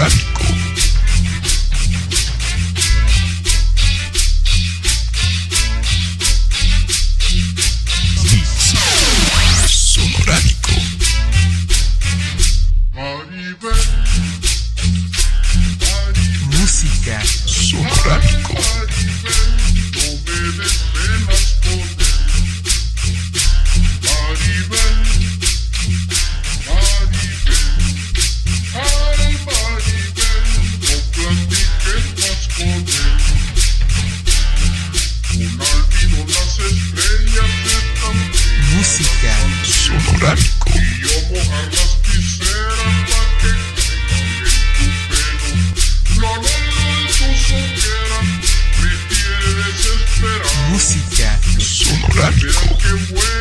Sonoramico. VISITA Sonoramico. Maribel, Música Sonoramico. no me des penas con él. Maribel, ay Maribel, no platiques más con él. Un olvido las estrellas están Música Sonoramico. y yo mojar las quiseras pa' que caigan en tu pelo. No, tus ojeras me tienes desesperado. Música Sonoramico. Pero qué bueno.